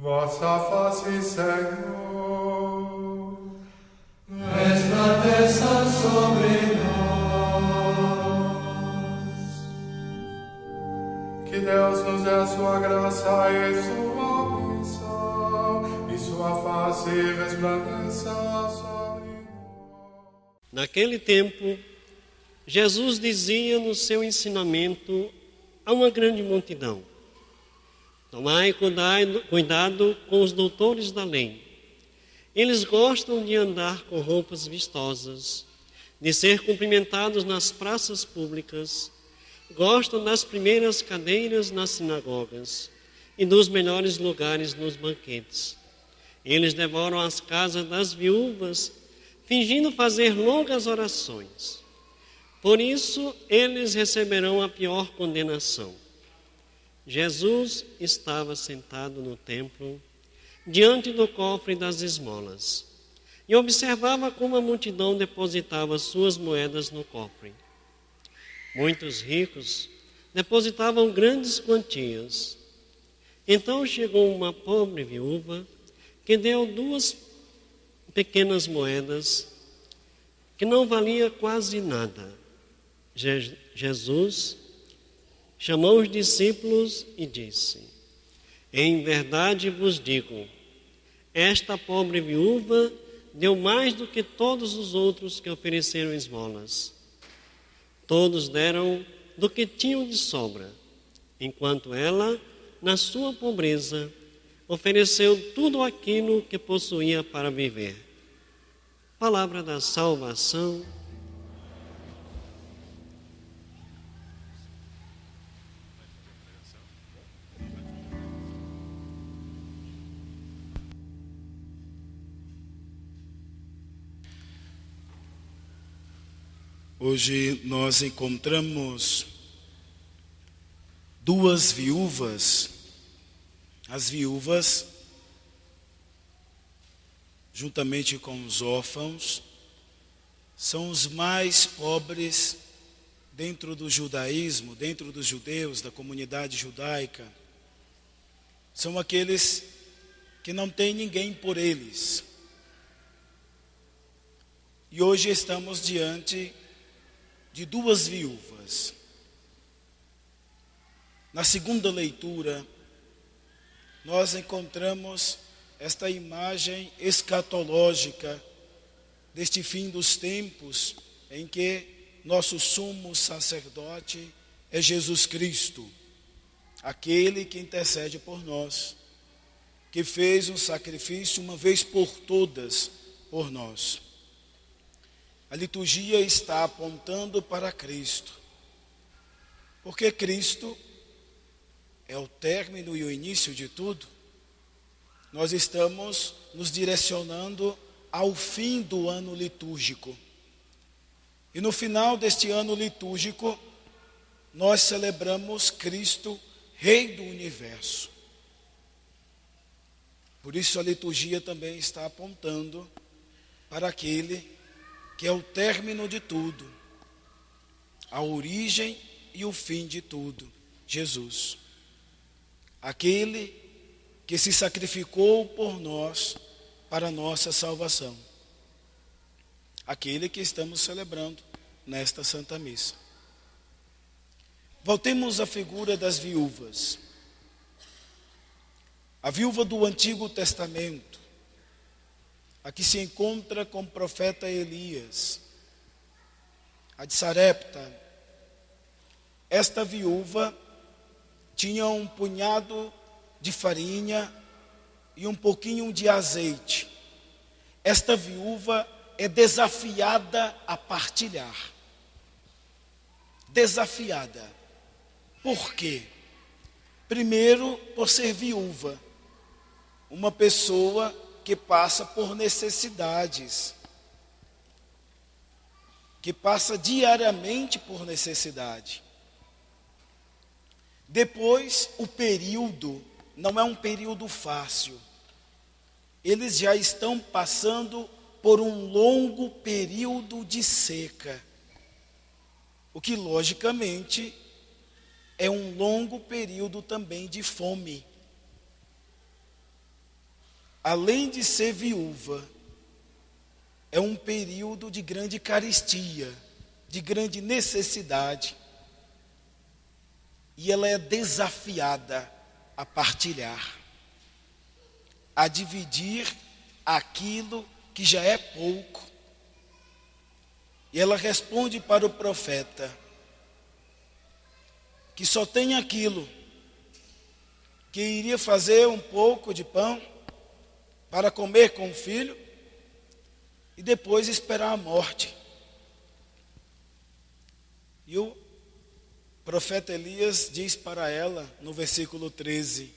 Vossa face, Senhor, resplandeça sobre nós. que Deus nos dê a sua graça e sua bênção, e sua face resplandeça sobre nós. Naquele tempo, Jesus dizia no seu ensinamento a uma grande multidão: tomai cuidado com os doutores da lei. Eles gostam de andar com roupas vistosas, de ser cumprimentados nas praças públicas, gostam das primeiras cadeiras nas sinagogas e dos melhores lugares nos banquetes. Eles devoram as casas das viúvas, fingindo fazer longas orações. Por isso, eles receberão a pior condenação. Jesus estava sentado no templo, diante do cofre das esmolas, e observava como a multidão depositava suas moedas no cofre. Muitos ricos depositavam grandes quantias. Então chegou uma pobre viúva que deu 2 pequenas moedas, que não valia quase nada. Jesus chamou os discípulos e disse: em verdade vos digo, esta pobre viúva deu mais do que todos os outros que ofereceram esmolas. Todos deram do que tinham de sobra, enquanto ela, na sua pobreza, ofereceu tudo aquilo que possuía para viver. Palavra da salvação. Hoje nós encontramos 2 viúvas. As viúvas, juntamente com os órfãos, são os mais pobres dentro do judaísmo, dentro dos judeus, da comunidade judaica. São aqueles que não têm ninguém por eles. E hoje estamos diante de 2 viúvas. Na segunda leitura, nós encontramos esta imagem escatológica deste fim dos tempos, em que nosso sumo sacerdote é Jesus Cristo, aquele que intercede por nós, que fez um sacrifício uma vez por todas por nós. A liturgia está apontando para Cristo, porque Cristo é o término e o início de tudo. Nós estamos nos direcionando ao fim do ano litúrgico. E no final deste ano litúrgico, nós celebramos Cristo, Rei do Universo. Por isso a liturgia também está apontando para aquele que é o término de tudo, a origem e o fim de tudo, Jesus. Aquele que se sacrificou por nós para a nossa salvação. Aquele que estamos celebrando nesta Santa Missa. Voltemos à figura das viúvas. A viúva do Antigo Testamento, a que se encontra com o profeta Elias, a de Sarepta. Esta viúva tinha um punhado de farinha e um pouquinho de azeite. Esta viúva é desafiada a partilhar. Desafiada. Por quê? Primeiro, por ser viúva. Uma pessoa que passa por necessidades, que passa diariamente por necessidade. Depois, o período não é um período fácil. Eles já estão passando por um longo período de seca, o que logicamente é um longo período também de fome. além de ser viúva, é um período de grande carestia, de grande necessidade. E ela é desafiada a partilhar, a dividir aquilo que já é pouco. E ela responde para o profeta que só tem aquilo, que iria fazer um pouco de pão para comer com o filho e depois esperar a morte. E o profeta Elias diz para ela, no versículo 13,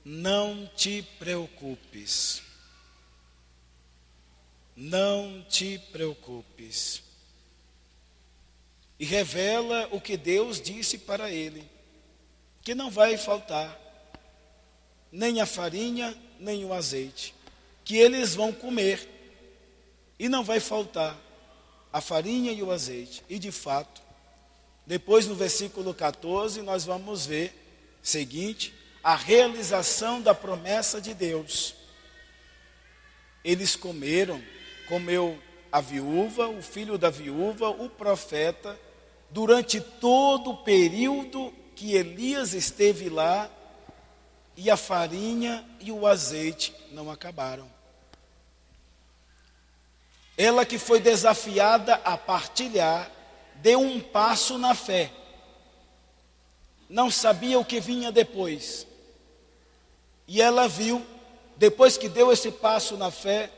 não te preocupes. Não te preocupes. E revela o que Deus disse para ele, que não vai faltar nem a farinha, nem o azeite, que eles vão comer, e não vai faltar a farinha e o azeite. E de fato, depois no versículo 14, nós vamos ver seguinte, a realização da promessa de Deus. Eles comeram, comeu a viúva, o filho da viúva, o profeta, durante todo o período que Elias esteve lá, e a farinha e o azeite não acabaram. Ela que foi desafiada a partilhar, deu um passo na fé. Não sabia o que vinha depois. E ela viu, depois que deu esse passo na fé,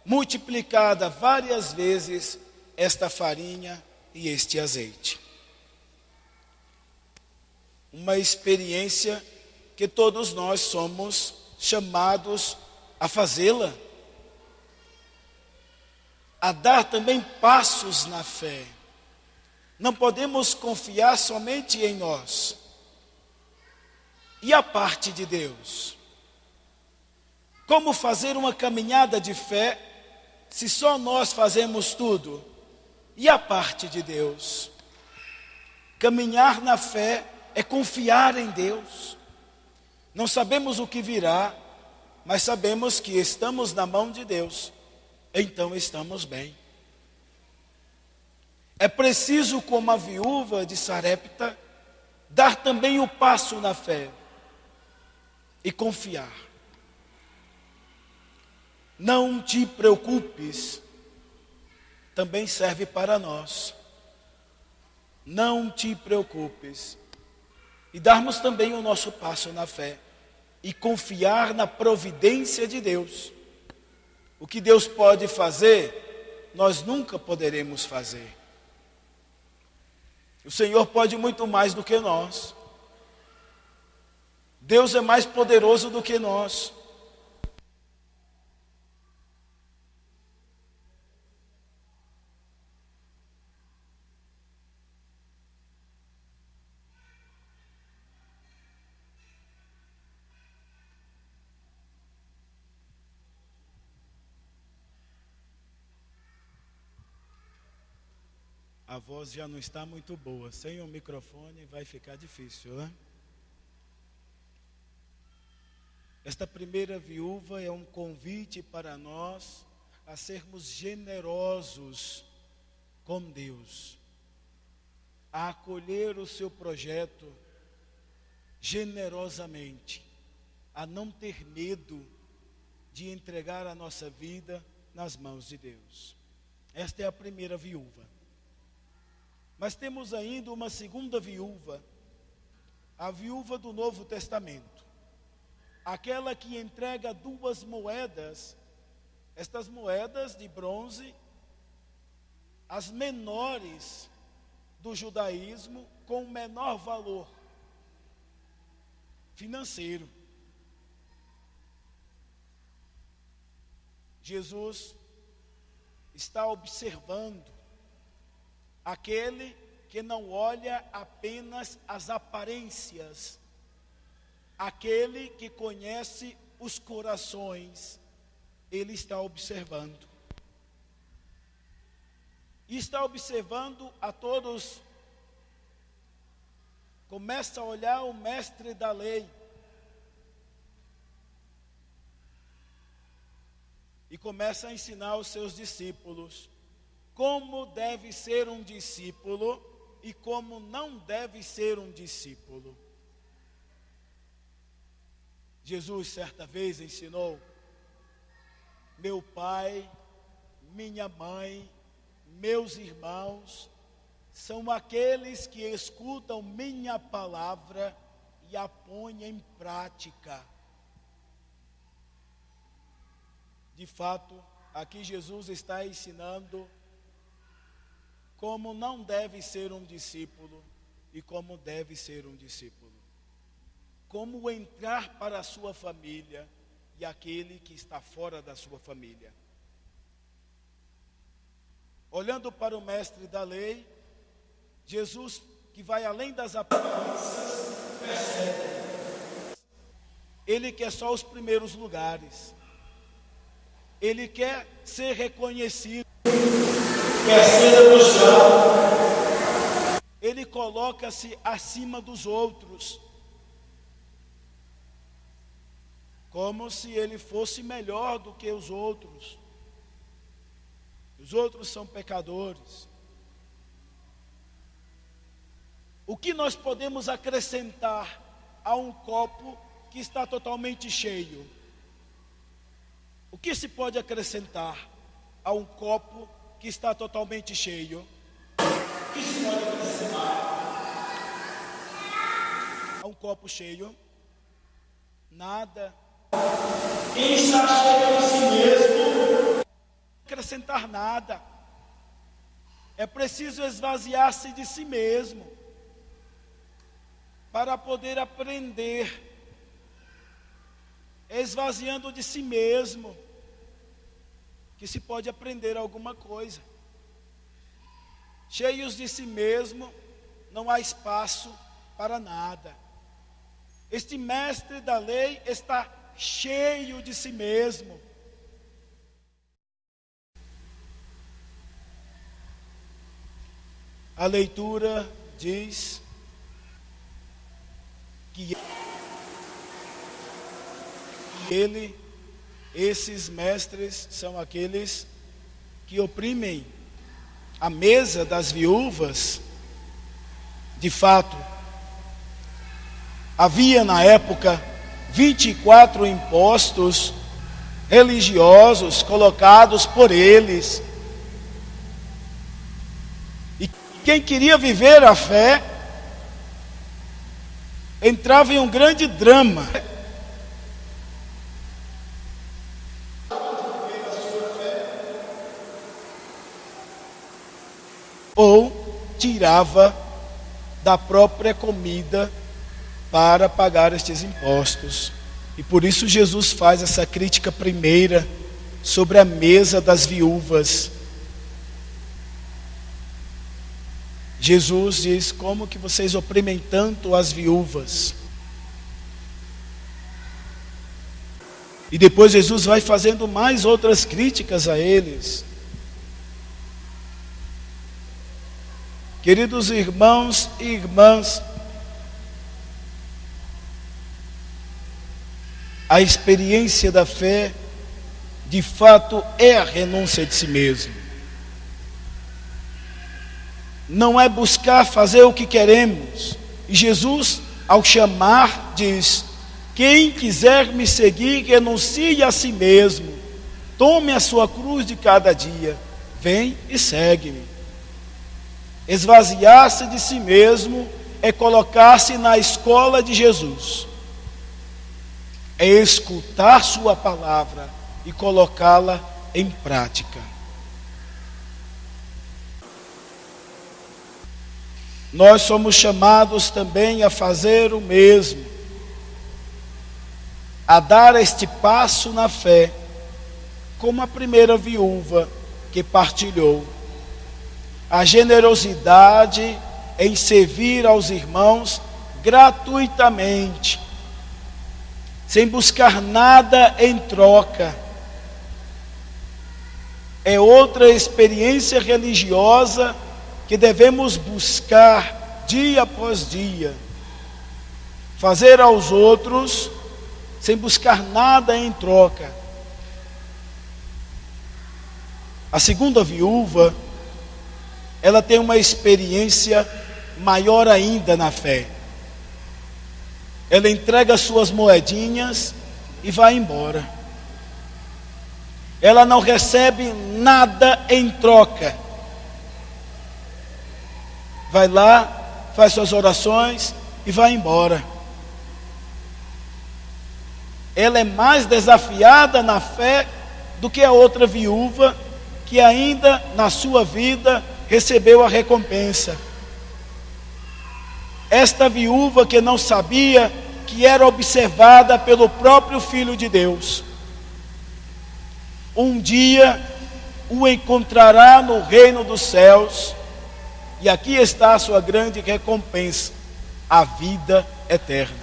multiplicada várias vezes esta farinha e este azeite. Uma experiência que todos nós somos chamados a fazê-la, a dar também passos na fé. Não podemos confiar somente em nós. E a parte de Deus? Como fazer uma caminhada de fé se só nós fazemos tudo? E a parte de Deus? Caminhar na fé é confiar em Deus. Não sabemos o que virá, mas sabemos que estamos na mão de Deus. Então estamos bem. É preciso, como a viúva de Sarepta, dar também o passo na fé e confiar. Não te preocupes, também serve para nós. Não te preocupes. E darmos também o nosso passo na fé e confiar na providência de Deus. O que Deus pode fazer, nós nunca poderemos fazer. O Senhor pode muito mais do que nós. Deus é mais poderoso do que nós. A voz já não está muito boa. Sem o microfone vai ficar difícil, né? Esta primeira viúva é um convite para nós a sermos generosos com Deus, a acolher o seu projeto generosamente, a não ter medo de entregar a nossa vida nas mãos de Deus. Esta é a primeira viúva. Mas temos ainda uma segunda viúva, a viúva do Novo Testamento. Aquela que entrega 2 moedas, estas moedas de bronze, as menores do judaísmo, com menor valor financeiro. Jesus está observando aquele que não olha apenas as aparências, aquele que conhece os corações, ele está observando. E está observando a todos. Começa a olhar o mestre da lei. começa a ensinar os seus discípulos como deve ser um discípulo e como não deve ser um discípulo. Jesus certa vez ensinou: meu pai, minha mãe, meus irmãos são aqueles que escutam minha palavra e a põem em prática. De fato, aqui Jesus está ensinando como não deve ser um discípulo e como deve ser um discípulo. Como entrar para a sua família e aquele que está fora da sua família. Olhando para o mestre da lei, Jesus, que vai além das aparências, percebe. Ele quer só os primeiros lugares. Ele quer ser reconhecido. Quer ser elogiado. Ele coloca-se acima dos outros. Como se ele fosse melhor do que os outros. Os outros são pecadores. O que nós podemos acrescentar a um copo que está totalmente cheio? O que se pode acrescentar a um copo que está totalmente cheio? O que se pode acrescentar a um copo cheio? Nada. Quem está cheio de si mesmo, não acrescentar nada. É preciso esvaziar-se de si mesmo para poder aprender. Esvaziando de si mesmo que se pode aprender alguma coisa. Cheios de si mesmo, não há espaço para nada. Este mestre da lei está cheio de si mesmo. A leitura diz que esses mestres são aqueles que oprimem a mesa das viúvas. De fato, havia na época 24 impostos religiosos colocados por eles. E quem queria viver a fé entrava em um grande drama. Ou tirava da própria comida para pagar estes impostos. E por isso Jesus faz essa crítica primeira sobre a mesa das viúvas. Jesus diz: como que vocês oprimem tanto as viúvas? E depois Jesus vai fazendo mais outras críticas a eles. Queridos irmãos e irmãs, a experiência da fé, de fato, é a renúncia de si mesmo. Não é buscar fazer o que queremos. E Jesus, ao chamar, diz: quem quiser me seguir, renuncie a si mesmo, tome a sua cruz de cada dia, vem e segue-me. Esvaziar-se de si mesmo é colocar-se na escola de Jesus. É escutar sua palavra e colocá-la em prática. Nós somos chamados também a fazer o mesmo, a dar este passo na fé, como a primeira viúva que partilhou. A generosidade em servir aos irmãos gratuitamente, sem buscar nada em troca. É outra experiência religiosa que devemos buscar dia após dia. Fazer aos outros sem buscar nada em troca. A segunda viúva, ela tem uma experiência maior ainda na fé. Ela entrega suas moedinhas e vai embora. Ela não recebe nada em troca. Vai lá, faz suas orações e vai embora. Ela é mais desafiada na fé do que a outra viúva, que ainda na sua vida recebeu a recompensa. Esta viúva que não sabia que era observada pelo próprio Filho de Deus, um dia o encontrará no reino dos céus, e aqui está a sua grande recompensa, a vida eterna.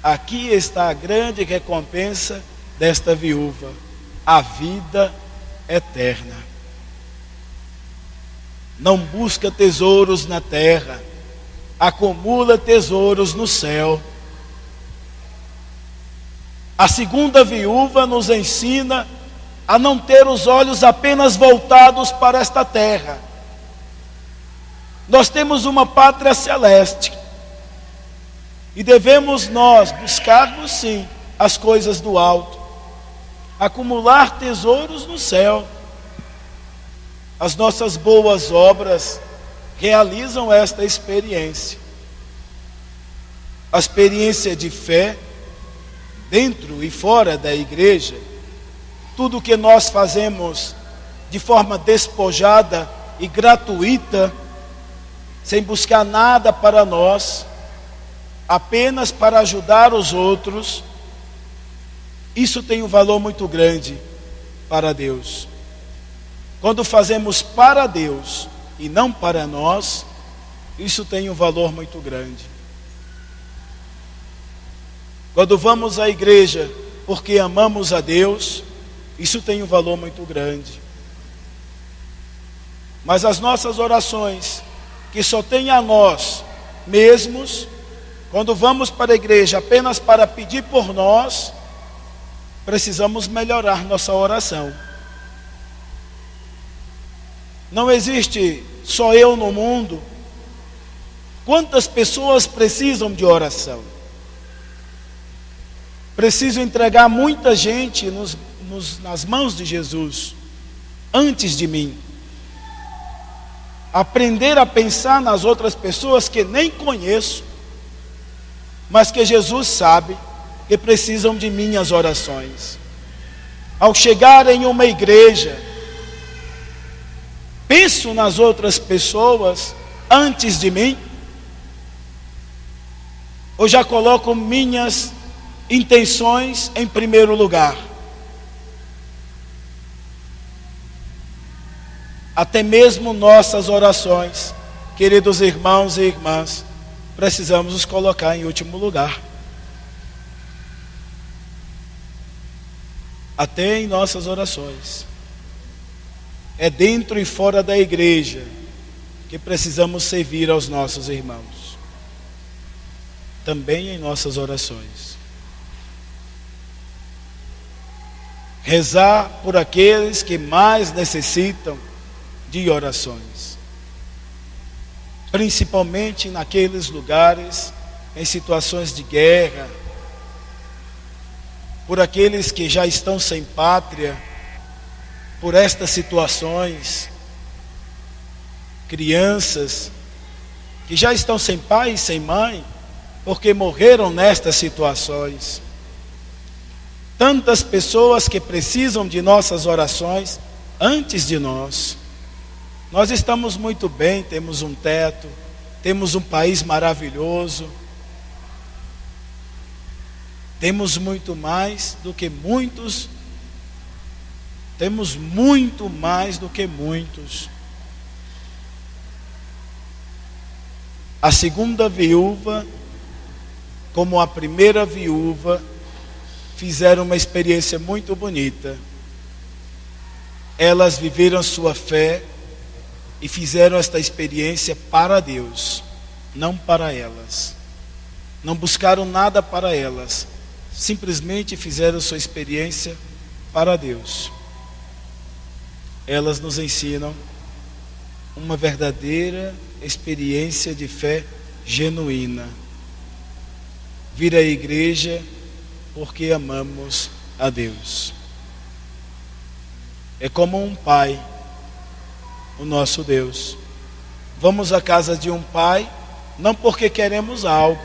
Aqui está a grande recompensa desta viúva, a vida eterna. Não busca tesouros na terra, acumula tesouros no céu. A segunda viúva nos ensina a não ter os olhos apenas voltados para esta terra. Nós temos uma pátria celeste e devemos nós buscarmos sim as coisas do alto, acumular tesouros no céu. As nossas boas obras realizam esta experiência. A experiência de fé, dentro e fora da igreja, tudo que nós fazemos de forma despojada e gratuita, sem buscar nada para nós, apenas para ajudar os outros, isso tem um valor muito grande para Deus. Quando fazemos para Deus e não para nós, isso tem um valor muito grande. Quando vamos à igreja porque amamos a Deus, isso tem um valor muito grande. Mas as nossas orações, que só tem a nós mesmos, quando vamos para a igreja apenas para pedir por nós, precisamos melhorar nossa oração. Não existe só eu no mundo. Quantas pessoas precisam de oração? Preciso entregar muita gente nas mãos de Jesus, antes de mim. Aprender a pensar nas outras pessoas que nem conheço, mas que Jesus sabe que precisam de minhas orações. Ao chegar em uma igreja, penso nas outras pessoas antes de mim, ou já coloco minhas intenções em primeiro lugar? Até mesmo nossas orações, queridos irmãos e irmãs, precisamos nos colocar em último lugar. Até em nossas orações. É dentro e fora da igreja que precisamos servir aos nossos irmãos. Também em nossas orações. Rezar por aqueles que mais necessitam de orações. Principalmente naqueles lugares, em situações de guerra, por aqueles que já estão sem pátria, por estas situações, crianças que já estão sem pai e sem mãe, porque morreram nestas situações. Tantas pessoas que precisam de nossas orações antes de nós. Nós estamos muito bem, temos um teto, temos um país maravilhoso, temos muito mais do que muitos, temos muito mais do que muitos. A segunda viúva, como a primeira viúva, fizeram uma experiência muito bonita. Elas viveram sua fé e fizeram esta experiência para Deus, não para elas. Não buscaram nada para elas, simplesmente fizeram sua experiência para Deus. elas nos ensinam uma verdadeira experiência de fé genuína. Vir à igreja porque amamos a Deus. É como um pai, o nosso Deus. Vamos à casa de um pai, não porque queremos algo,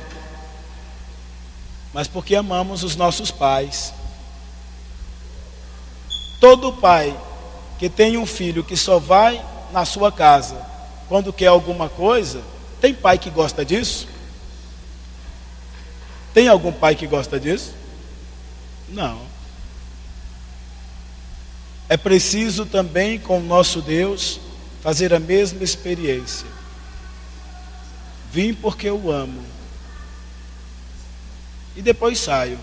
mas porque amamos os nossos pais. Todo pai que tem um filho que só vai na sua casa quando quer alguma coisa, tem pai que gosta disso? Tem algum pai que gosta disso? Não. É preciso também com o nosso Deus fazer a mesma experiência. Vim porque eu amo. E depois saio.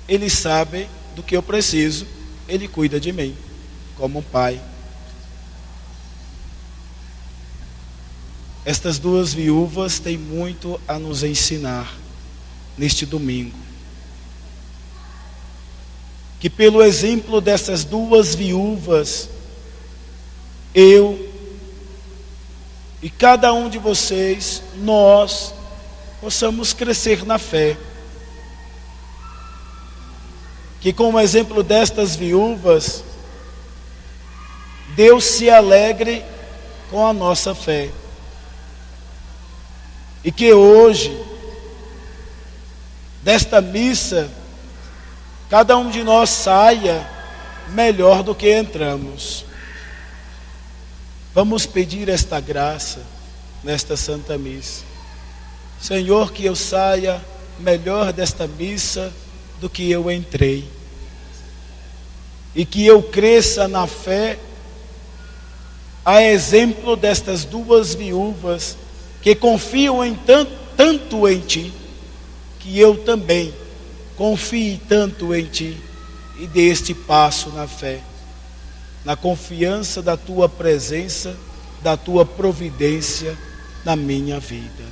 Ele sabe do que eu preciso. Ele cuida de mim, como um pai. Estas duas viúvas têm muito a nos ensinar neste domingo. Que pelo exemplo dessas duas viúvas, eu e cada um de vocês, nós possamos crescer na fé. Que com o exemplo destas viúvas, Deus se alegre com a nossa fé. E que hoje, desta missa, cada um de nós saia melhor do que entramos. Vamos pedir esta graça nesta Santa Missa. Senhor, que eu saia melhor desta missa do que eu entrei. E que eu cresça na fé, a exemplo destas duas viúvas que confiam tanto em Ti, que eu também confie tanto em Ti e dê este passo na fé, na confiança da Tua presença, da Tua providência na minha vida.